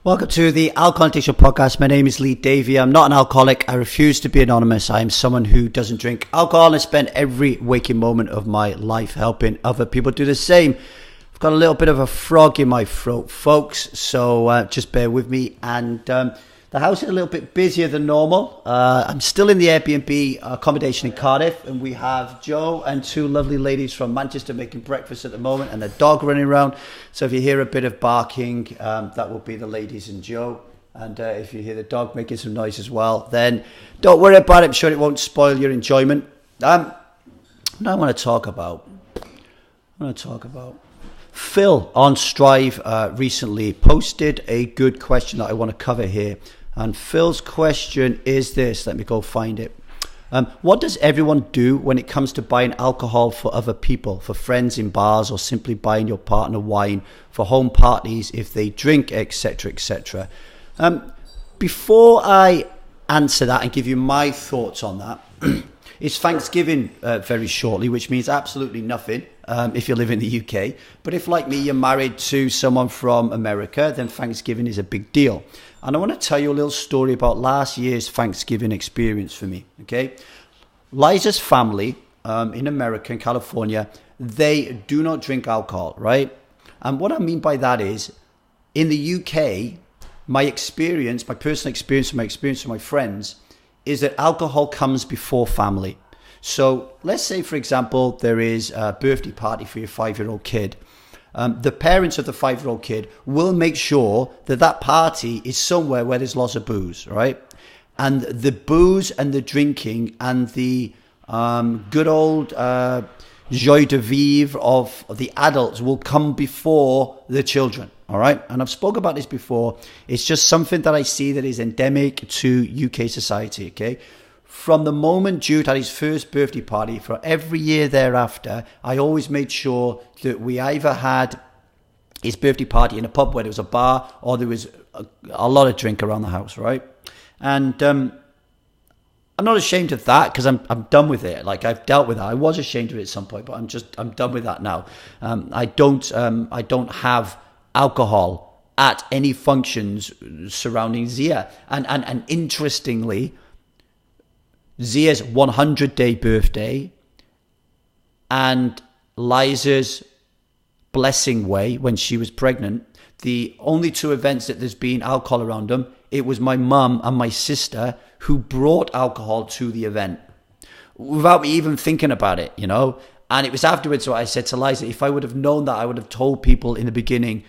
Welcome to the Alcohol Addiction Podcast. My name is Davy. I'm not an alcoholic. I refuse to be anonymous. I am someone who doesn't drink alcohol and I spend every waking moment of my life helping other people do the same. I've got a little bit of a frog in my throat, folks, so just bear with me. And the house is a little bit busier than normal. I'm still in the Airbnb accommodation in Cardiff, and we have Joe and two lovely ladies from Manchester making breakfast at the moment, and a dog running around. So if you hear a bit of barking, that will be the ladies and Joe. And if you hear the dog making some noise as well, then don't worry about it. I'm sure it won't spoil your enjoyment. What I want to talk about. Phil on Strive recently posted a good question that I want to cover here. And Phil's question is this. Let me go find it. What does everyone do when it comes to buying alcohol for other people, for friends in bars, or simply buying your partner wine for home parties if they drink, etc., etc.? Before I answer that and give you my thoughts on that, it's Thanksgiving very shortly, which means absolutely nothing if you live in the UK. But if, like me, you're married to someone from America, then Thanksgiving is a big deal. And I want to tell you a little story about last year's Thanksgiving experience for me, okay? Liza's family in America, in California, they do not drink alcohol, right? And what I mean by that is, in the UK, my personal experience, and my experience with my friends, is that alcohol comes before family. So let's say, for example, there is a birthday party for your 5-year-old kid. The parents of the 5-year-old kid will make sure that that party is somewhere where there's lots of booze, right? And the booze and the drinking and the good old joie de vivre of the adults will come before the children, all right? And I've spoken about this before. It's just something that I see that is endemic to UK society, okay? From the moment Jude had his first birthday party, for every year thereafter, I always made sure that we either had his birthday party in a pub where there was a bar, or there was a lot of drink around the house, right? And I'm not ashamed of that, because I'm done with it. Like, I've dealt with that. I was ashamed of it at some point, but I'm done with that now. I don't have alcohol at any functions surrounding Zia. And interestingly, Zia's 100-day birthday and Liza's blessing way when she was pregnant, the only two events that there's been alcohol around them, it was my mum and my sister who brought alcohol to the event without me even thinking about it, you know. And it was afterwards what I said to Liza, if I would have known that, I would have told people in the beginning,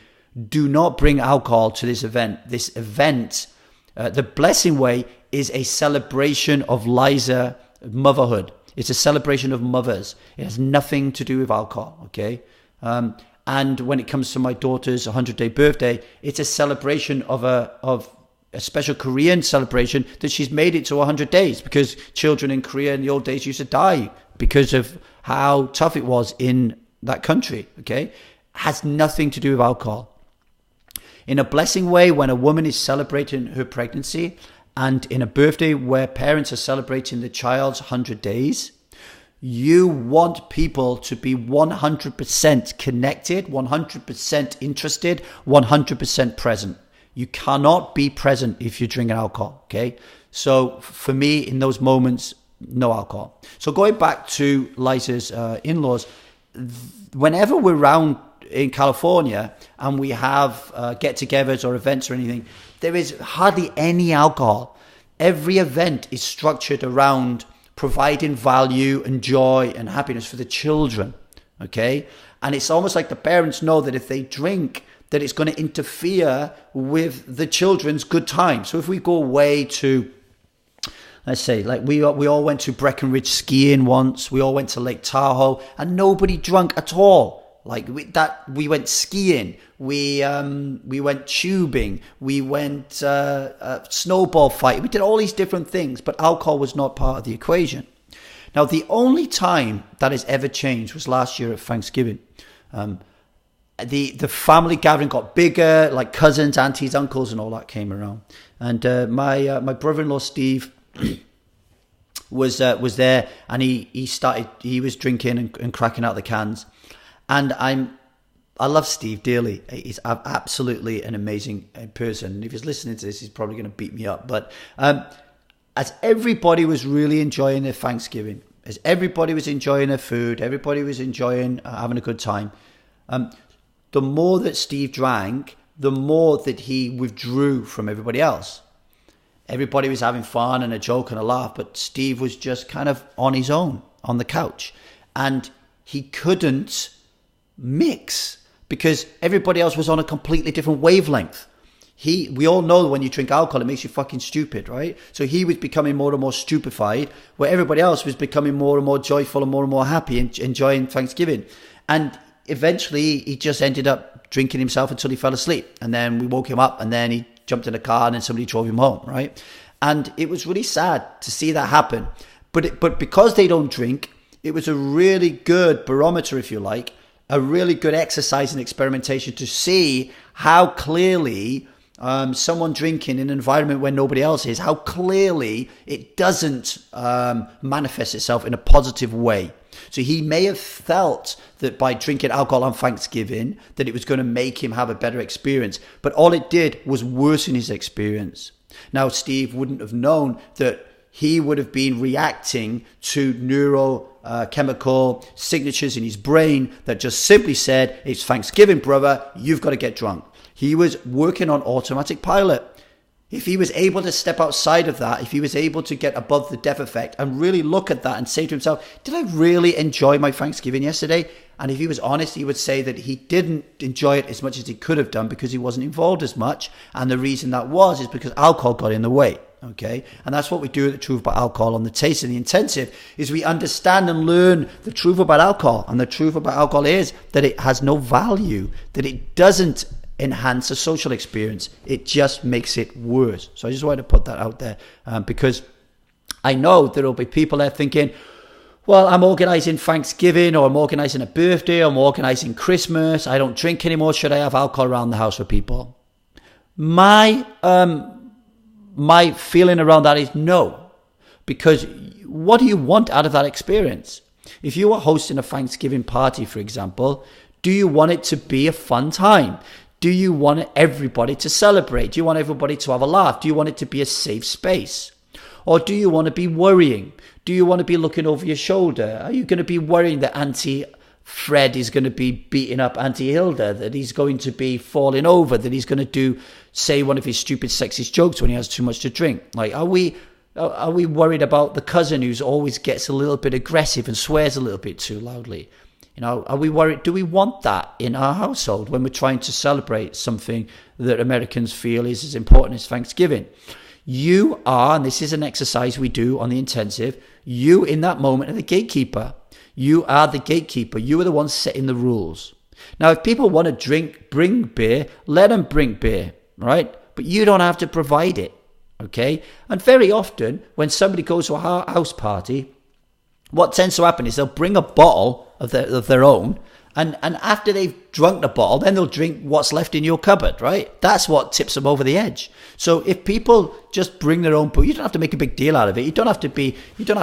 do not bring alcohol to this event. This event, the blessing way, is a celebration of Liza motherhood. It's a celebration of mothers. It has nothing to do with alcohol, okay? And when it comes to my daughter's 100-day birthday, it's a celebration of a special Korean celebration that she's made it to 100 days, because children in Korea in the old days used to die because of how tough it was in that country, okay? Has nothing to do with alcohol. In a blessing way, when a woman is celebrating her pregnancy, and in a birthday where parents are celebrating the child's 100 days, you want people to be 100% connected, 100% interested, 100% present. You cannot be present if you're drinking alcohol, okay? So for me, in those moments, no alcohol. So going back to Liza's in-laws, whenever we're around in California and we have get-togethers or events or anything, there is hardly any alcohol. Every event is structured around providing value and joy and happiness for the children, okay? And it's almost like the parents know that if they drink, that it's going to interfere with the children's good time. So if we go away to, let's say, like we all went to Breckenridge skiing once, we all went to Lake Tahoe, and nobody drunk at all. Like we went skiing, we went tubing, we went snowball fighting. We did all these different things, but alcohol was not part of the equation. Now, the only time that has ever changed was last year at Thanksgiving. The family gathering got bigger, like cousins, aunties, uncles, and all that came around. And my brother-in-law Steve was there, and he was drinking and cracking out the cans. And I'm I love Steve dearly. He's absolutely an amazing person. If he's listening to this, he's probably going to beat me up. But as everybody was really enjoying their Thanksgiving, as everybody was enjoying their food, everybody was enjoying having a good time, the more that Steve drank, the more that he withdrew from everybody else. Everybody was having fun and a joke and a laugh, but Steve was just kind of on his own on the couch. And he couldn't mix because everybody else was on a completely different wavelength. We all know when you drink alcohol, it makes you fucking stupid, right? So he was becoming more and more stupefied, where everybody else was becoming more and more joyful and more happy and enjoying Thanksgiving. And eventually he just ended up drinking himself until he fell asleep. And then we woke him up and then he jumped in a car and then somebody drove him home, right? And it was really sad to see that happen. But because they don't drink, it was a really good barometer, if you like, a really good exercise and experimentation to see how clearly someone drinking in an environment where nobody else is, how clearly it doesn't manifest itself in a positive way. So he may have felt that by drinking alcohol on Thanksgiving, that it was going to make him have a better experience. But all it did was worsen his experience. Now, Steve wouldn't have known that he would have been reacting to neurochemical signatures in his brain that just simply said, it's Thanksgiving, brother, you've got to get drunk. He was working on automatic pilot. If he was able to step outside of that, if he was able to get above the death effect and really look at that and say to himself, did I really enjoy my Thanksgiving yesterday? And if he was honest, he would say that he didn't enjoy it as much as he could have done because he wasn't involved as much. And the reason that is because alcohol got in the way. Okay, and that's what we do at The Truth About Alcohol on the Taste and the Intensive, is we understand and learn the truth about alcohol. And the truth about alcohol is that it has no value, that it doesn't enhance a social experience. It just makes it worse. So I just wanted to put that out there because I know there will be people there thinking, well, I'm organising Thanksgiving, or I'm organising a birthday, or I'm organising Christmas. I don't drink anymore. Should I have alcohol around the house for people? My feeling around that is no, because what do you want out of that experience? If you are hosting a Thanksgiving party, for example, do you want it to be a fun time? Do you want everybody to celebrate? Do you want everybody to have a laugh? Do you want it to be a safe space? Or do you want to be worrying? Do you want to be looking over your shoulder? Are you going to be worrying that Auntie Fred is going to be beating up Auntie Hilda, that he's going to be falling over, that he's going to say one of his stupid sexist jokes when he has too much to drink? Like, are we worried about the cousin who's always gets a little bit aggressive and swears a little bit too loudly? You know, are we worried? Do we want that in our household when we're trying to celebrate something that Americans feel is as important as Thanksgiving? You are, and this is an exercise we do on the intensive, you in that moment are the gatekeeper. You are the gatekeeper. You are the one setting the rules. Now, if people want to bring beer, let them bring beer, right? But you don't have to provide it, okay? And very often, when somebody goes to a house party, what tends to happen is they'll bring a bottle of their own, and after they've drunk the bottle, then they'll drink what's left in your cupboard, right? That's what tips them over the edge. So if people just bring their own booze, you don't have to make a big deal out of it. You don't have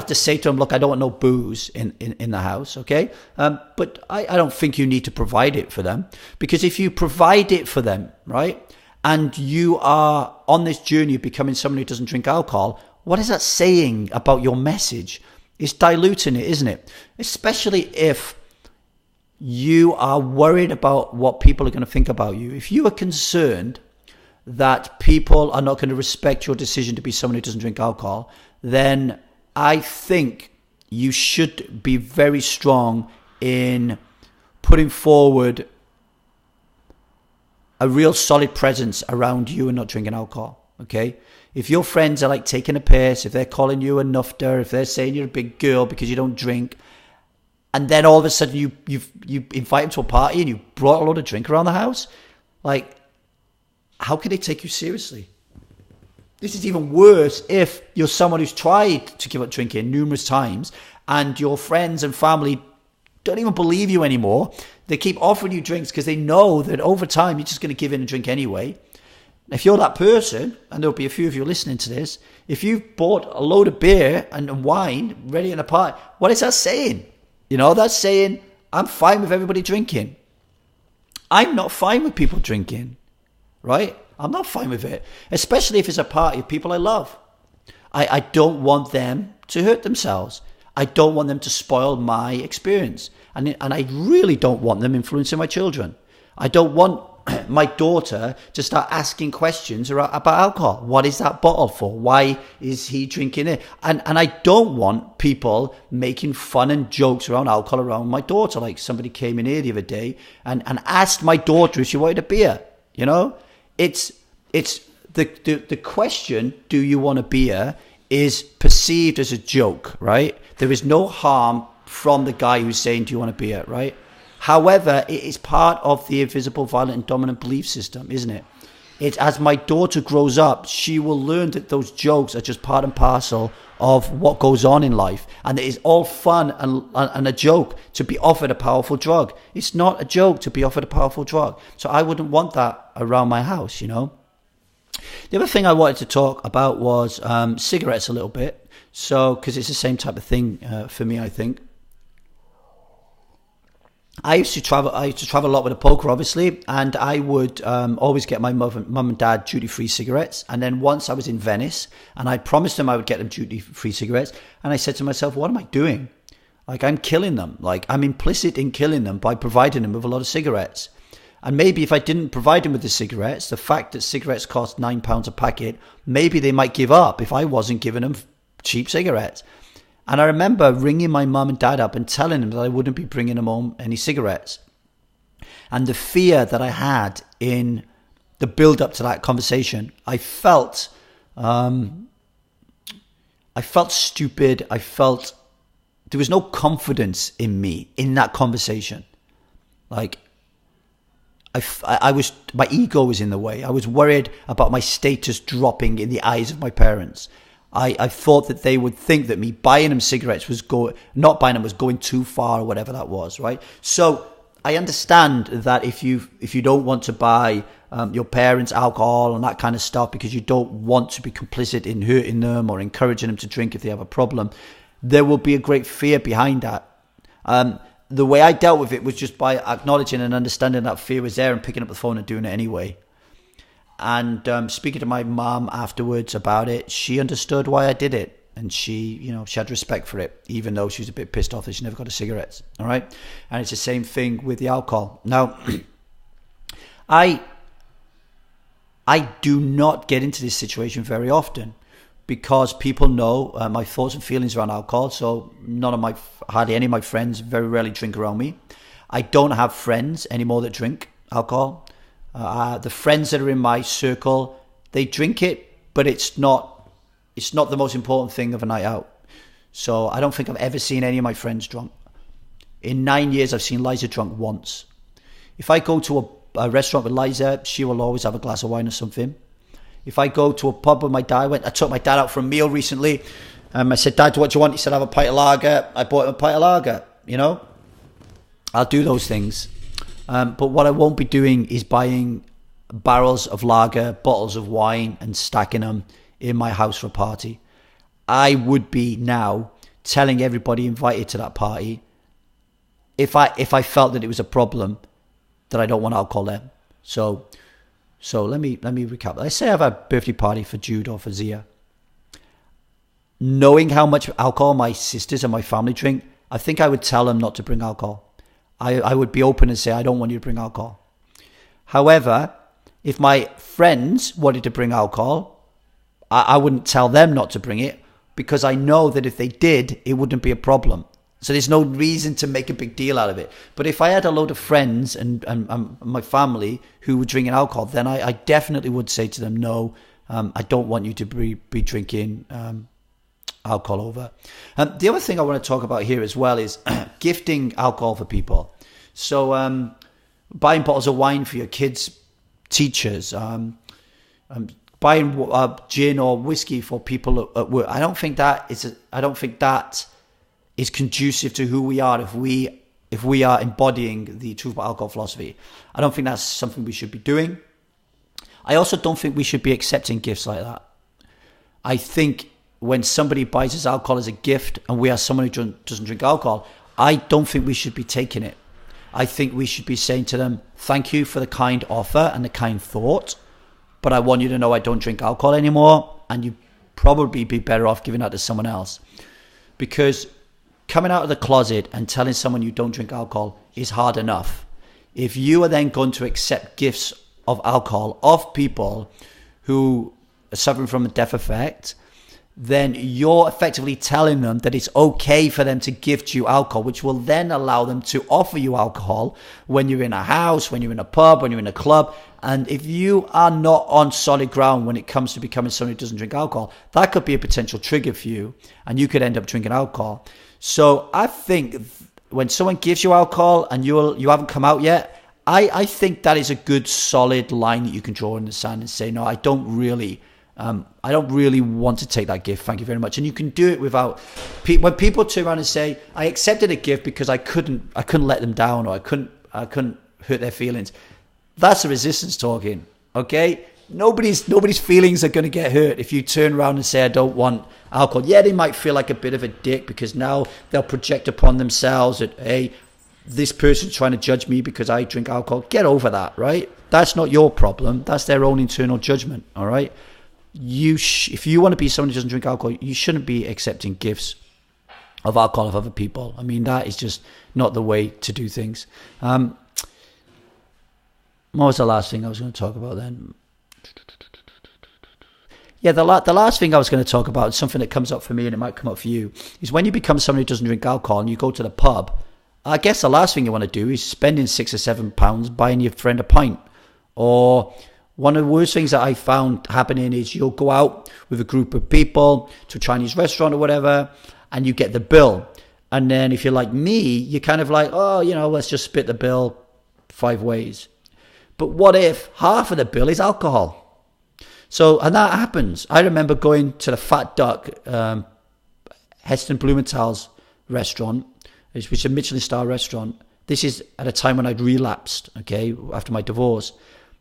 to say to them, look, I don't want no booze in the house, okay? But I don't think you need to provide it for them, because if you provide it for them, right, and you are on this journey of becoming someone who doesn't drink alcohol, what is that saying about your message? It's diluting it, isn't it? Especially if you are worried about what people are going to think about you. If you are concerned that people are not going to respect your decision to be someone who doesn't drink alcohol, then I think you should be very strong in putting forward a real solid presence around you and not drinking alcohol, okay? If your friends are like taking a piss, if they're calling you a nufter, if they're saying you're a big girl because you don't drink, and then all of a sudden you invite them to a party and you brought a lot of drink around the house, like, how can they take you seriously? This is even worse if you're someone who's tried to give up drinking numerous times and your friends and family don't even believe you anymore. They keep offering you drinks because they know that over time you're just going to give in and drink anyway. If you're that person, and there'll be a few of you listening to this, if you've bought a load of beer and wine ready in a party, what is that saying? You know, that's saying, I'm fine with everybody drinking. I'm not fine with people drinking, right? I'm not fine with it, especially if it's a party of people I love. I don't want them to hurt themselves. I don't want them to spoil my experience. And I really don't want them influencing my children. I don't want my daughter to start asking questions about alcohol. What is that bottle for? Why is he drinking it? And I don't want people making fun and jokes around alcohol around my daughter. Like somebody came in here the other day and asked my daughter if she wanted a beer. You know, it's the question, do you want a beer, is perceived as a joke, right? There is no harm from the guy who's saying, do you want a beer, right? However, it is part of the invisible, violent, and dominant belief system, isn't it? It's as my daughter grows up, she will learn that those jokes are just part and parcel of what goes on in life. And it is all fun and a joke to be offered a powerful drug. It's not a joke to be offered a powerful drug. So I wouldn't want that around my house, you know? The other thing I wanted to talk about was cigarettes a little bit. So, because it's the same type of thing for me, I think. I used to travel a lot with a poker, obviously, and I would always get my mum and dad duty-free cigarettes. And then once I was in Venice, and I promised them I would get them duty-free cigarettes, and I said to myself, what am I doing? Like, I'm killing them. Like, I'm implicit in killing them by providing them with a lot of cigarettes. And maybe if I didn't provide them with the cigarettes, the fact that cigarettes cost £9 a packet, maybe they might give up if I wasn't giving them cheap cigarettes. And I remember ringing my mum and dad up and telling them that I wouldn't be bringing them home any cigarettes. And the fear that I had in the build-up to that conversation, I felt stupid. I felt there was no confidence in me in that conversation. Like, my ego was in the way. I was worried about my status dropping in the eyes of my parents. I thought that they would think that me buying them cigarettes not buying them was going too far or whatever that was, right? So I understand that if you don't want to buy your parents alcohol and that kind of stuff because you don't want to be complicit in hurting them or encouraging them to drink if they have a problem, there will be a great fear behind that. The way I dealt with it was just by acknowledging and understanding that fear was there and picking up the phone and doing it anyway. And speaking to my mom afterwards about it, she understood why I did it. And she had respect for it, even though she was a bit pissed off that she never got her cigarettes. All right. And it's the same thing with the alcohol. Now, I do not get into this situation very often because people know my thoughts and feelings around alcohol. So hardly any of my friends very rarely drink around me. I don't have friends anymore that drink alcohol. The friends that are in my circle, they drink it, but it's not the most important thing of a night out. So I don't think I've ever seen any of my friends drunk. In 9 years, I've seen Liza drunk once. If I go to a restaurant with Liza, she will always have a glass of wine or something. If I go to a pub with my dad, I took my dad out for a meal recently. I said, Dad, what do you want? He said, I have a pint of lager. I bought him a pint of lager, I'll do those things. But what I won't be doing is buying barrels of lager, bottles of wine and stacking them in my house for a party. I would be now telling everybody invited to that party if I felt that it was a problem that I don't want alcohol there. So let me recap. Let's say I have a birthday party for Jude or for Zia. Knowing how much alcohol my sisters and my family drink, I think I would tell them not to bring alcohol. I would be open and say, I don't want you to bring alcohol. However, if my friends wanted to bring alcohol, I wouldn't tell them not to bring it because I know that if they did, it wouldn't be a problem. So there's no reason to make a big deal out of it. But if I had a load of friends and my family who were drinking alcohol, then I definitely would say to them, no, I don't want you to be drinking alcohol over. The other thing I want to talk about here as well is gifting alcohol for people. So buying bottles of wine for your kids' teachers, buying gin or whiskey for people at work. I don't think that is conducive to who we are if we are embodying the truth about alcohol philosophy. I don't think that's something we should be doing. I also don't think we should be accepting gifts like that. I think when somebody buys us alcohol as a gift and we are someone who doesn't drink alcohol, I don't think we should be taking it. I think we should be saying to them, thank you for the kind offer and the kind thought, but I want you to know I don't drink alcohol anymore, and you probably be better off giving that to someone else. Because coming out of the closet and telling someone you don't drink alcohol is hard enough. If you are then going to accept gifts of alcohol of people who are suffering from a death effect, then you're effectively telling them that it's okay for them to gift you alcohol, which will then allow them to offer you alcohol when you're in a house, when you're in a pub, when you're in a club. And if you are not on solid ground when it comes to becoming someone who doesn't drink alcohol, that could be a potential trigger for you, and you could end up drinking alcohol. So I think when someone gives you alcohol and you haven't come out yet, I think that is a good solid line that you can draw in the sand and say, no, I don't really want to take that gift. Thank you very much. And you can do it without when people turn around and say, I accepted a gift because I couldn't let them down, or I couldn't hurt their feelings. That's a resistance talking. Okay. Nobody's feelings are going to get hurt if you turn around and say, I don't want alcohol. Yeah, they might feel like a bit of a dick because now they'll project upon themselves that, hey, this person's trying to judge me because I drink alcohol. Get over that, right? That's not your problem. That's their own internal judgment, all right? If you want to be someone who doesn't drink alcohol, you shouldn't be accepting gifts of alcohol of other people. I mean, that is just not the way to do things. What was the last thing I was going to talk about then? Yeah, the last thing I was going to talk about, something that comes up for me and it might come up for you, is when you become someone who doesn't drink alcohol and you go to the pub, I guess the last thing you want to do is spending £6 or £7 buying your friend a pint. Or one of the worst things that I found happening is you'll go out with a group of people to a Chinese restaurant or whatever, and you get the bill. And then if you're like me, you're kind of like, oh, let's just split the bill 5 ways. But what if half of the bill is alcohol? So, and that happens. I remember going to the Fat Duck, Heston Blumenthal's restaurant, which is a Michelin star restaurant. This is at a time when I'd relapsed, okay, after my divorce.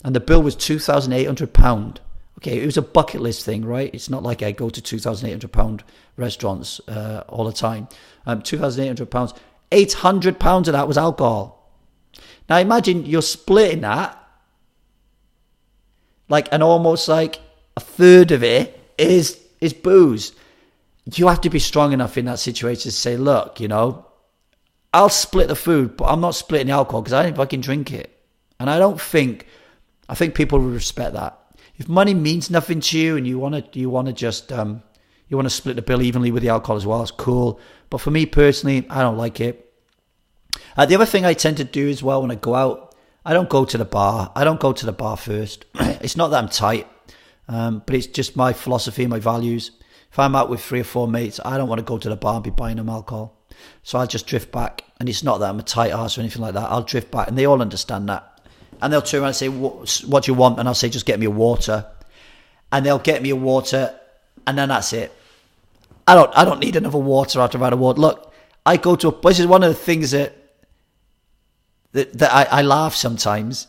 And the bill was £2,800. Okay, it was a bucket list thing, right? It's not like I go to £2,800 restaurants all the time. £2,800. £800 of that was alcohol. Now imagine you're splitting that, and almost like a third of it is booze. You have to be strong enough in that situation to say, look, I'll split the food, but I'm not splitting the alcohol because I don't fucking drink it. And I think people will respect that. If money means nothing to you and you want to split the bill evenly with the alcohol as well, it's cool. But for me personally, I don't like it. The other thing I tend to do as well when I go out, I don't go to the bar. I don't go to the bar first. It's not that I'm tight, but it's just my philosophy, my values. If I'm out with 3 or 4 mates, I don't want to go to the bar and be buying them alcohol. So I'll just drift back. And it's not that I'm a tight ass or anything like that. I'll drift back, and they all understand that. And they'll turn around and say, what do you want? And I'll say, just get me a water. And they'll get me a water, and then that's it. I don't need another water after I've had a water. Look, I go to this is one of the things that I laugh sometimes.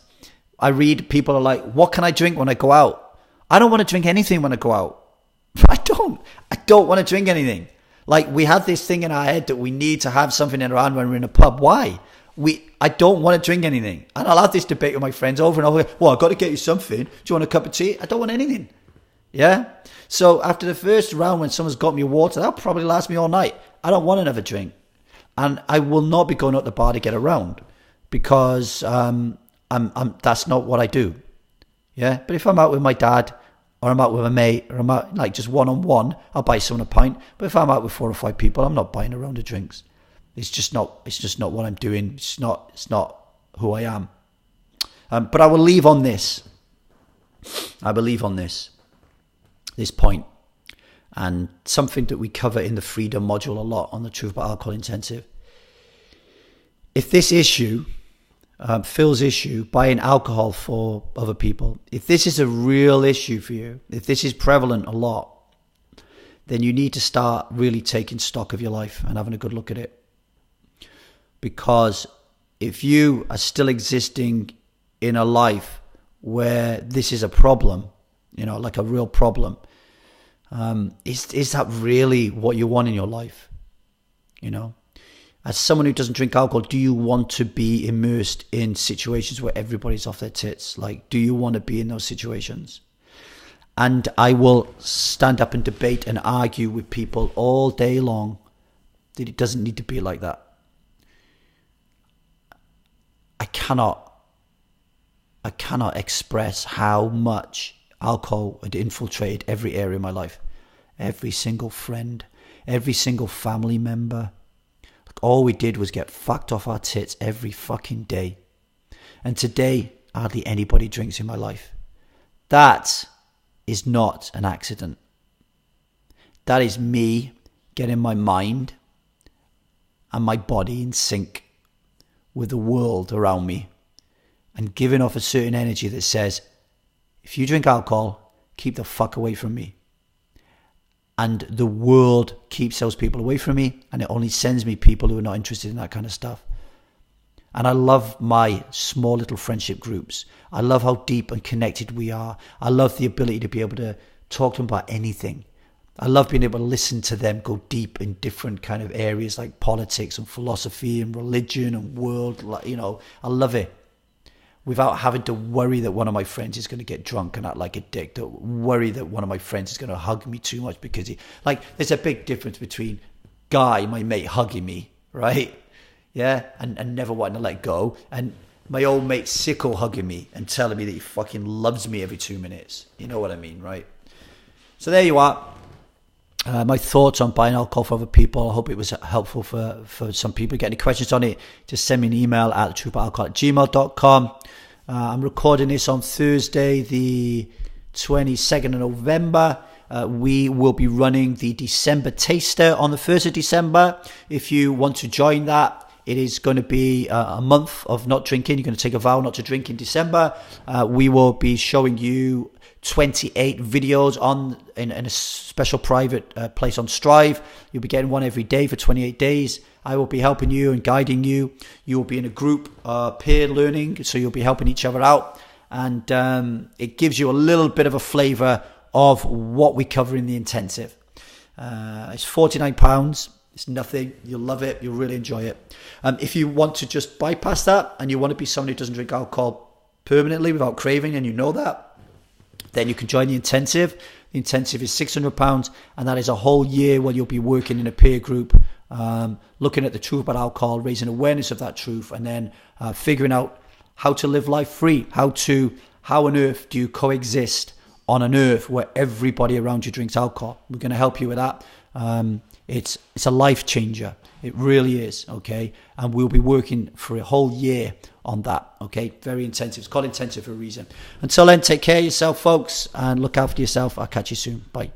I read people are like, what can I drink when I go out? I don't want to drink anything when I go out. I don't want to drink anything. We have this thing in our head that we need to have something in our hand when we're in a pub. Why? I don't want to drink anything. And I'll have this debate with my friends over and over. Well, I've got to get you something. Do you want a cup of tea? I don't want anything. Yeah? So after the first round, when someone's got me water, that'll probably last me all night. I don't want another drink. And I will not be going out the bar to get around because that's not what I do. Yeah? But if I'm out with my dad, or I'm out with a mate, or I'm out just one-on-one, I'll buy someone a pint. But if I'm out with 4 or 5 people, I'm not buying a round of drinks. It's just not what I'm doing. It's not who I am. But I will leave on this. This point. And something that we cover in the freedom module a lot on the Truth About Alcohol Intensive. If this issue, Phil's issue, buying alcohol for other people, if this is a real issue for you, if this is prevalent a lot, then you need to start really taking stock of your life and having a good look at it. Because if you are still existing in a life where this is a problem, like a real problem, is that really what you want in your life? as someone who doesn't drink alcohol, do you want to be immersed in situations where everybody's off their tits? Like, do you want to be in those situations? And I will stand up and debate and argue with people all day long that it doesn't need to be like that. I cannot express how much alcohol had infiltrated every area of my life. Every single friend, every single family member. All we did was get fucked off our tits every fucking day. And today, hardly anybody drinks in my life. That is not an accident. That is me getting my mind and my body in sync with the world around me and giving off a certain energy that says, if you drink alcohol, keep the fuck away from me. And the world keeps those people away from me, and it only sends me people who are not interested in that kind of stuff. And I love my small little friendship groups. I love how deep and connected we are. I love the ability to be able to talk to them about anything. I love being able to listen to them go deep in different kind of areas like politics and philosophy and religion and world. I love it. Without having to worry that one of my friends is going to get drunk and act like a dick. To worry that one of my friends is going to hug me too much because there's a big difference between Guy, my mate, hugging me, right? Yeah, and never wanting to let go. And my old mate Sicko hugging me and telling me that he fucking loves me every 2 minutes. You know what I mean, right? So there you are. My thoughts on buying alcohol for other people. I hope it was helpful for some people. Get any questions on it, just send me an email at truthboutalcohol@gmail.com. I'm recording this on Thursday, the 22nd of November. We will be running the December taster on the 1st of December. If you want to join that, it is going to be a month of not drinking. You're going to take a vow not to drink in December. We will be showing you 28 videos in a special private place on Strive. You'll be getting one every day for 28 days. I will be helping you and guiding you. You will be in a group peer learning, so you'll be helping each other out. And it gives you a little bit of a flavour of what we cover in the intensive. It's £49. It's nothing. You'll love it. You'll really enjoy it. If you want to just bypass that and you want to be somebody who doesn't drink alcohol permanently without craving, and you know that, then you can join the intensive. The intensive is £600, and that is a whole year where you'll be working in a peer group, looking at the truth about alcohol, raising awareness of that truth, and then figuring out how to live life free. How on earth do you coexist on an earth where everybody around you drinks alcohol? We're going to help you with that. It's a life changer. It really is, okay? And we'll be working for a whole year on that, okay? Very intensive. It's called intensive for a reason. Until then, take care of yourself, folks, and look after yourself. I'll catch you soon. Bye.